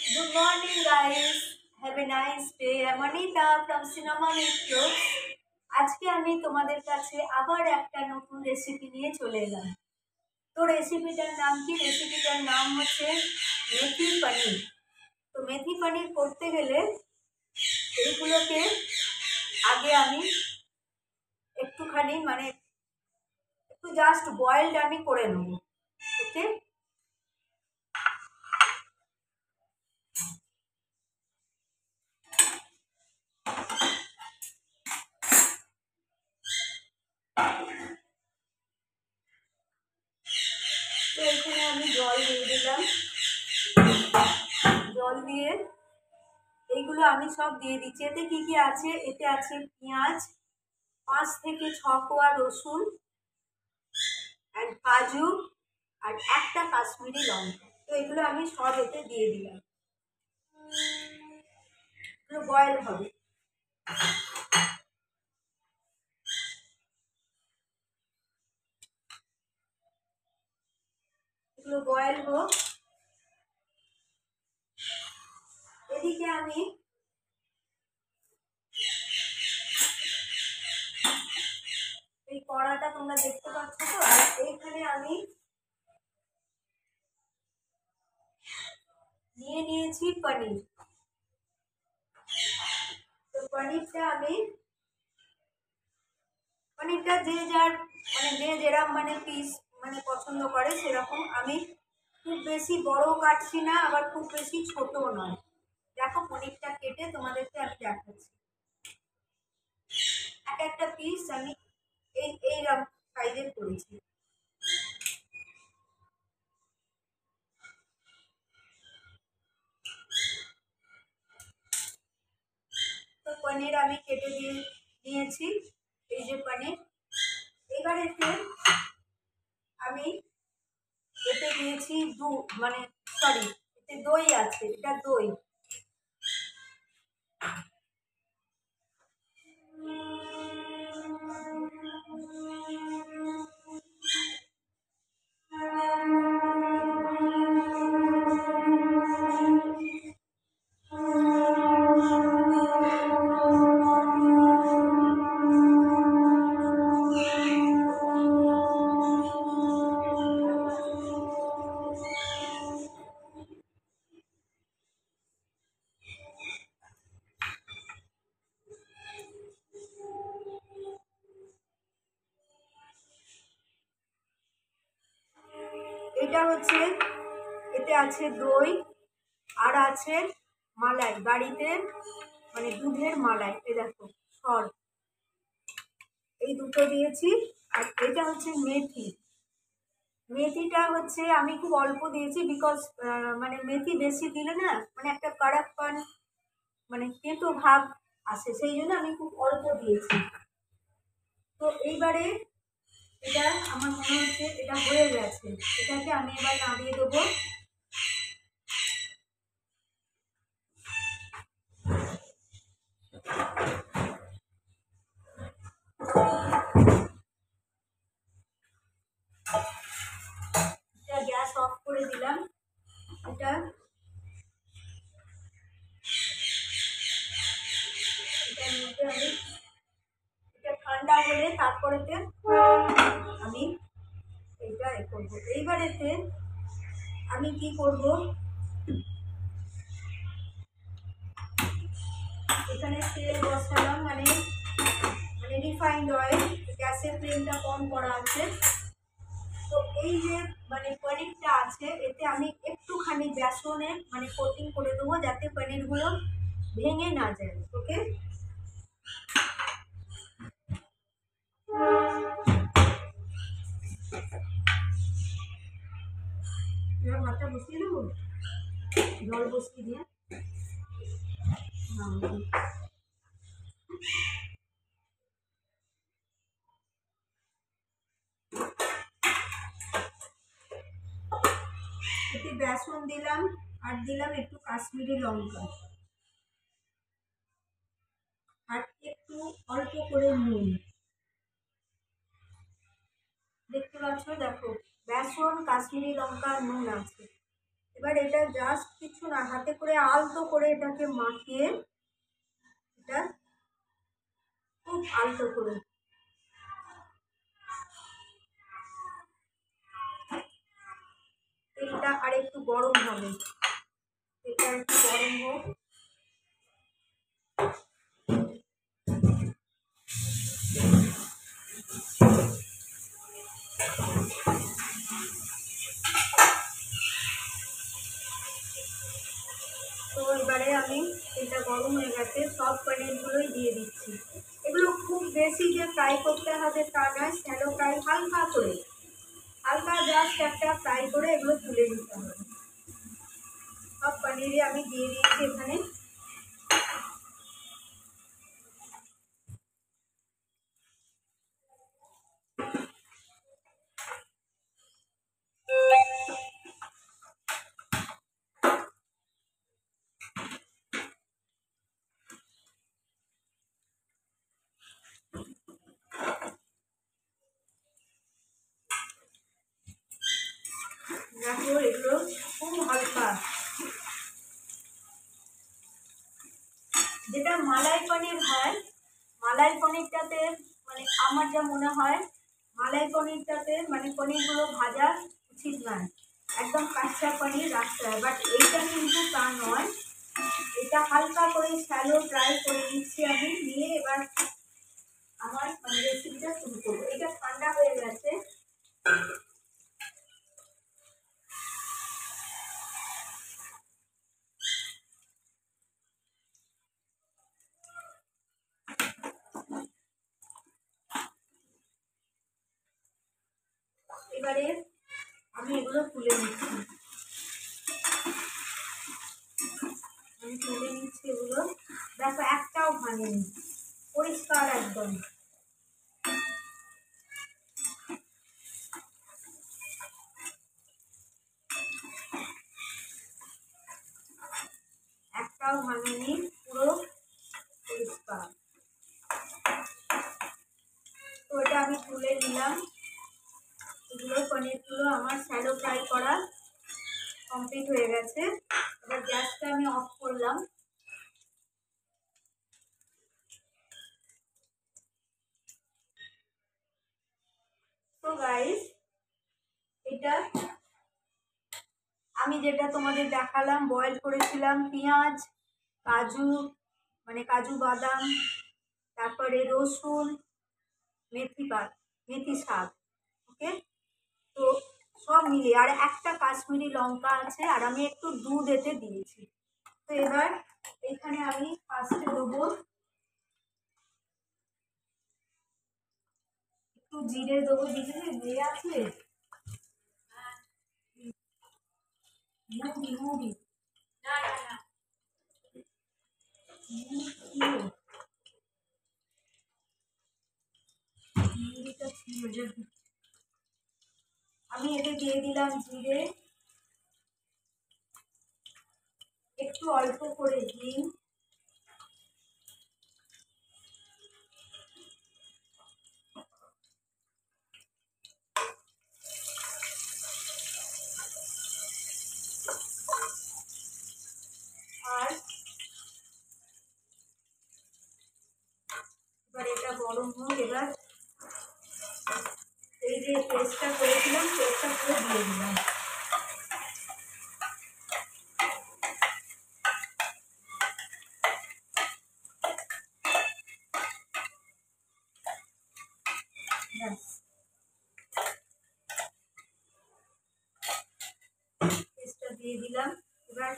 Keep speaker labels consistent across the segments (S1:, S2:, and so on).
S1: Good morning, guys. Have a nice day. I'm Anita from Cinema Metro. আজকে আমি তোমাদের কাছে আবার একটা নতুন রেসিপি নিয়ে চলে এলাম। তো রেসিপিটার নাম কি? রেসিপিটার নাম হচ্ছে মেথি পনির। তো মেথি পনির করতে গেলে এইগুলোকে আগে আমি একটুখানি একটু জাস্ট বয়েলড আমি করে নেব। ওকে, তো এখানে আমি জল দিয়ে দিলাম। জল দিয়ে এইগুলো আমি সব দিয়ে দিচ্ছি। এতে কি কি আছে? এতে আছে পেঁয়াজ, 5 থেকে 6 কোয়া রসুন, অ্যান্ড কাজু, আর একটা কাশ্মীরি লঙ্কা। তো এগুলো আমি সব এতে দিয়ে দিলাম। এগুলো বয়েল হবে। এগুলো বয়েল হোক। এদিকে আমি এই কড়াটা তোমরা দেখতে পাচ্ছ তো, আর এইখানে আমি নিয়ে নিয়েছি পনির। তো পনিরটা যে যার যে যেরকম পিস পছন্দ করে সেরকম। আমি খুব বেশি বড় কাটছি না, আবার খুব বেশি ছোটও নয়। দেখো, পনিরটা কেটে তোমাদেরকে আমি দেখাচ্ছি। এক একটা পিস আমি এইরকম সাইজের করেছি। তো পনির আমি কেটে দিয়ে নিয়েছি। এই যে পনির। এবার আমি এতে দিয়েছি এতে দই আছে। এটা দই। এটা হচ্ছে, এতে আছে দই আর আছে মালাই, বাড়িতে দুধের মালাই। এই দেখো, সর, এই দুটো দিয়েছি। আর এটা হচ্ছে মেথি। মেথিটা হচ্ছে আমি খুব অল্প দিয়েছি, বিকজ মেথি বেশি দিলে না একটা কারাপ্পান তেতো ভাব আসে, সেই জন্য আমি খুব অল্প দিয়েছি। তো এইবারে এটা আমার মনে হচ্ছে এটা হয়ে গেছে। এটাকে আমি এবার নামিয়ে দেবো। গ্যাস অফ করে দিলাম। এটা ঠান্ডা হলে তারপরেতে আমি এটা করবো। এইবারেতে আমি কি করব, এখানে তেল বসালাম, রিফাইন্ড অয়েল। গ্যাসের ফ্লেমটা কম করা আছে। তো এই যে পনিরটা আছে, এতে আমি একটুখানি বেসনের কোটিং করে দেবো, যাতে পনিরগুলো ভেঙে না যায়। ওকে, এবার ভাতটা বসিয়ে দেবো, জল বসিয়ে দিয়ে। এতে বেসন দিলাম, আর দিলাম একটু কাশ্মীরি লঙ্কা, আর একটু অল্প করে নুন। দেখতে পাচ্ছ, দেখো, বেসন, কাশ্মীরি লঙ্কা, নুন আছে। এবার এটা জাস্ট কিছু না, হাতে করে আলতো করে এটাকে মাখিয়ে, এটা খুব আলতো করে তেলটা আর একটু গরম হবে, এটা একটু গরম হোক। তো এবারে আমি তেলটা গরম হয়ে গেছে, সব পনিরগুলোই দিয়ে দিচ্ছি। এগুলো খুব বেশি যে ফ্রাই করতে হবে তা নয়, শ্যালো ফ্রাই, হালকা করে, হালকা জাস্ট একটা ফ্রাই করে এগুলো তুলে নিতে হবে। সব পনিরই আমি দিয়ে দিয়েছি এখানে। দেখো এগুলো খুব হালকা, যেটা মালাই পনির হয়, মালাই পনিরটাতে মানে আমার যা মনে হয়, মালাই পনিরটাতে মানে পনিরগুলো ভাজা উচিত নয়, একদম কাঁচা পনির রাখতে হয়। বাট এইটা কিন্তু তা নয়, এটা হালকা করে শ্যালো ফ্রাই করে দিচ্ছি আমি। নিয়ে এবার আমার মানে রেসিপিটা শুরু করবো। এটা ঠান্ডা হয়ে গেছে, এবারে আমি এগুলো তুলে নিচ্ছি, আমি তুলে নিচ্ছি এগুলো। দেখো একটাও ভাঙেনি, পরিষ্কার একদম। একটাও ভাঙেনি, পুরো পরিষ্কার। তো এটা আমি তুলে নিলাম। এগুলো পনিরগুলো আমার শ্যালো ফ্রাই করা কমপ্লিট হয়ে গেছে। এবার গ্যাসটা আমি অফ করলাম। তো গাইস, এটা আমি যেটা তোমাদের দেখালাম, বয়েল করেছিলাম পেঁয়াজ, কাজু, মানে কাজু বাদাম, তারপরে রসুন, মেথি শাক, ওকে। তো সব মিলিয়ে আর একটা কাশ্মীরি লঙ্কা আছে, আর আমি একটু দুধ এতে দিয়েছি। তো এবার এখানে আমি ফার্স্টে দেবো একটু জিরে দেবো, জিরে আছে, মুড়ি না না না মুড়িটা ছিল, আমি এতে দিয়ে দিলাম জিরে, একটু অল্প করে ঘি, আর এবার এটা গরম হোক। এবার এই যে পেস্টটা করেছিলাম, পেস্টটা পুরো দিয়ে দিলাম। পেস্টটা দিয়ে দিলাম। এবার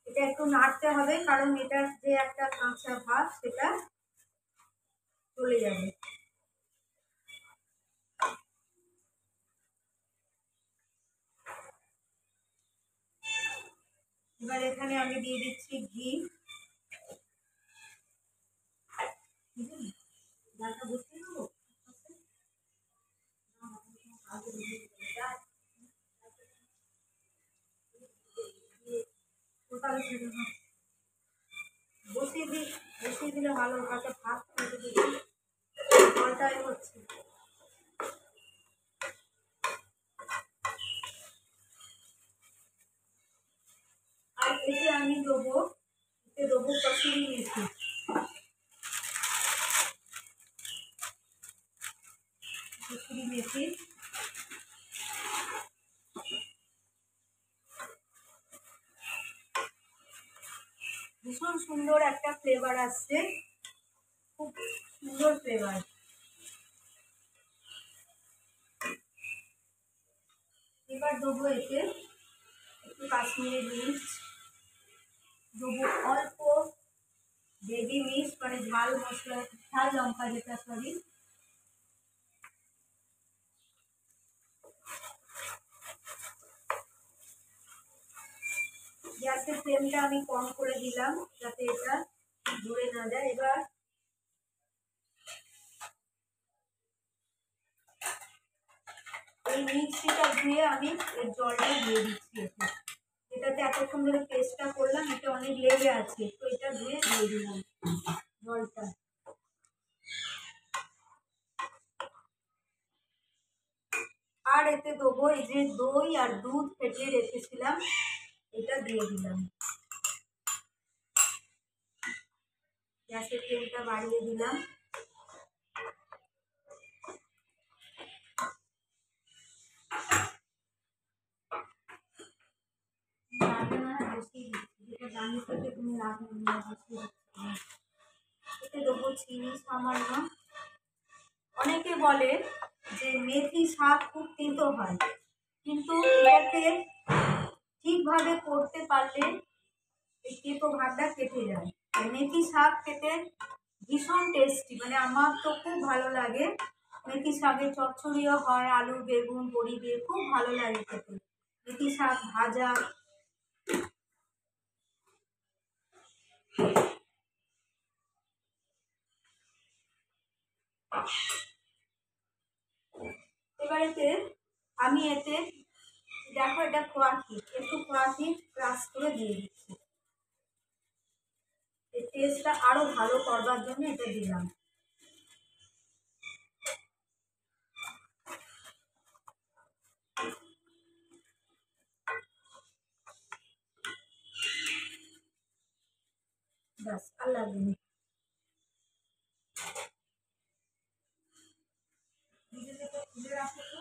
S1: এটা একটু নাড়তে হবে, কারণ এটার যে একটা কাঁচা ভাব সেটা চলে যাবে। এবার এখানে আমি দিয়ে দিচ্ছি ঘি। বুঝতে দেবো বসিয়ে দিলে ভালো, কাছে ভাত খেতে দিচ্ছি, জলটাই হচ্ছে। এতে আমি দেবো কসুরি মেথি। কসুরি মেথি ভীষণ সুন্দর একটা ফ্লেভার আসছে, খুব সুন্দর ফ্লেভার। এবার দেবো এতে একটু কাশ্মীরি মির্চ, দেবো অল্প বেবি মির্চ মানে ঝাল মশলা, ঝাল লঙ্কা যেটা, সরি। গ্যাসের ফ্লেমটা আমি কম করে দিলাম যাতে এটা ধরে না যায়। এবার এই মিক্সিটা ধুয়ে আমি এর জলটা দিয়ে দিচ্ছি এতে, এটাতে এতক্ষণ ধরে পেস্টটা করলাম, এটা অনেক লেগে আছে, তো এটা ধুয়ে দিয়ে দিলাম জলটা। আর এতে দেবো এই যে দই আর দুধ ফেটিয়ে রেখেছিলাম, এটা দিয়ে দিলাম। গ্যাসের ফ্লেমটা বাড়িয়ে দিলাম। এতে দেবো চিনি সামান্য। অনেকে বলে যে মেথি শাক খুব তিতো হয়, কিন্তু এটাকে ঠিকভাবে করতে পারলে এই তেতো ভাবটা কেটে যায়। আর মেথি শাক খেতে ভীষণ টেস্টি, মানে আমার তো খুব ভালো লাগে। মেথি শাকের চচ্চড়িও হয়, আলু বেগুন বড়ি দিয়ে, খুব ভালো লাগে খেতে। মেথি শাক ভাজা। এবারেতে আমি এতে দেখো এটা খোয়াকি, একটু খোয়াকি ক্রাশ করে দিয়ে দিচ্ছি, এই টেস্টটা আরো ভালো করবার জন্য এটা দিলাম। ব্যাস, আর লাগবে না। খুলে রাখো তো।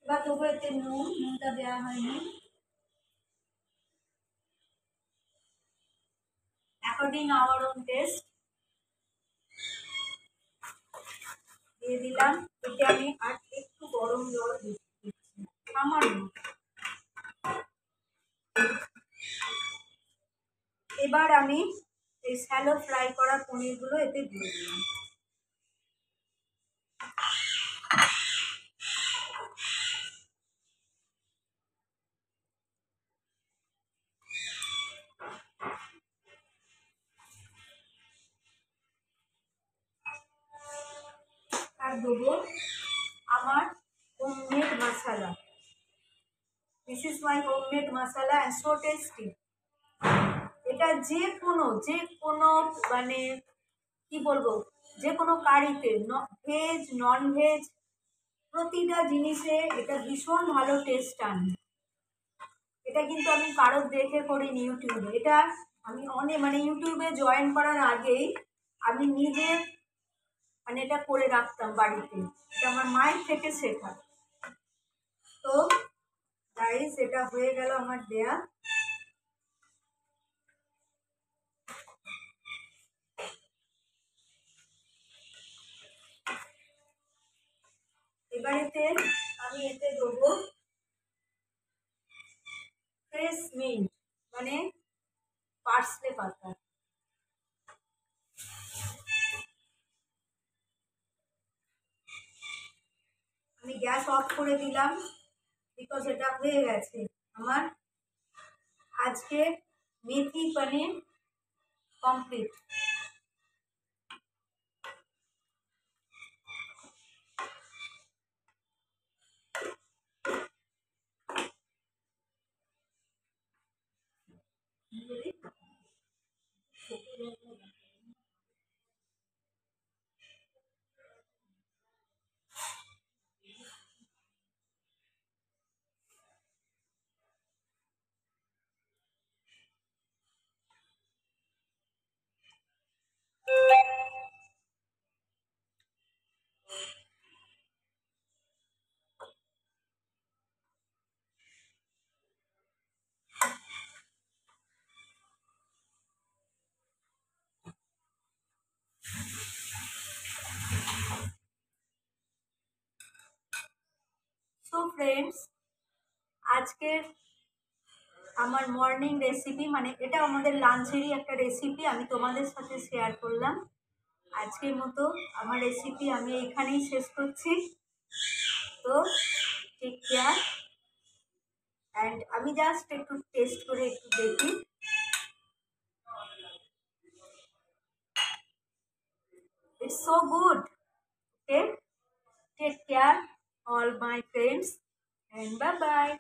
S1: এবার তবু এতে নুনটা দেওয়া হয়নি, অ্যাকর্ডিং আওয়ার ওন টেস্ট দিয়ে দিলাম। এতে আমি আর একটু গরম জল দিচ্ছি সামান্য। এবার আমি এই শ্যালো ফ্রাই করা পনিরগুলো এতে দিয়ে দিলাম। আর দেবো আমার homemade masala. This is my homemade masala and so tasty. এটা যে কোনো মানে কি বলবো, যে কোনো কারিতে, ভেজ নন ভেজ প্রতিটা জিনিসে এটা ভীষণ ভালো টেস্ট আনে। এটা কিন্তু আমি কারোর দেখে করিনি ইউটিউবে, এটা আমি অনেক মানে ইউটিউবে জয়েন করার আগেই আমি নিজে মানে এটা করে রাখতাম বাড়িতে, এটা আমার মায়ের থেকে শেখা। তো গাইস এটা হয়ে গেল আমার দেয়া। এবারেতে আমি এতে দেবো ফ্রেশ মিন্ট মানে পার্সলে পাতা। আমি গ্যাস অফ করে দিলাম, বিকজ এটা হয়ে গেছে আমার আজকে মেথি পনির কমপ্লিট। ফ্রেন্ডস, আজকের আমার মর্নিং রেসিপি, মানে এটা আমাদের লাঞ্চেরই একটা রেসিপি আমি তোমাদের সাথে শেয়ার করলাম। আজকের মতো আমার রেসিপি আমি এখানেই শেষ করছি। তো টেক কেয়ার। অ্যান্ড আমি জাস্ট একটু টেস্ট করে একটু দেখি। It's so good. Okay, take care all my friends and bye bye.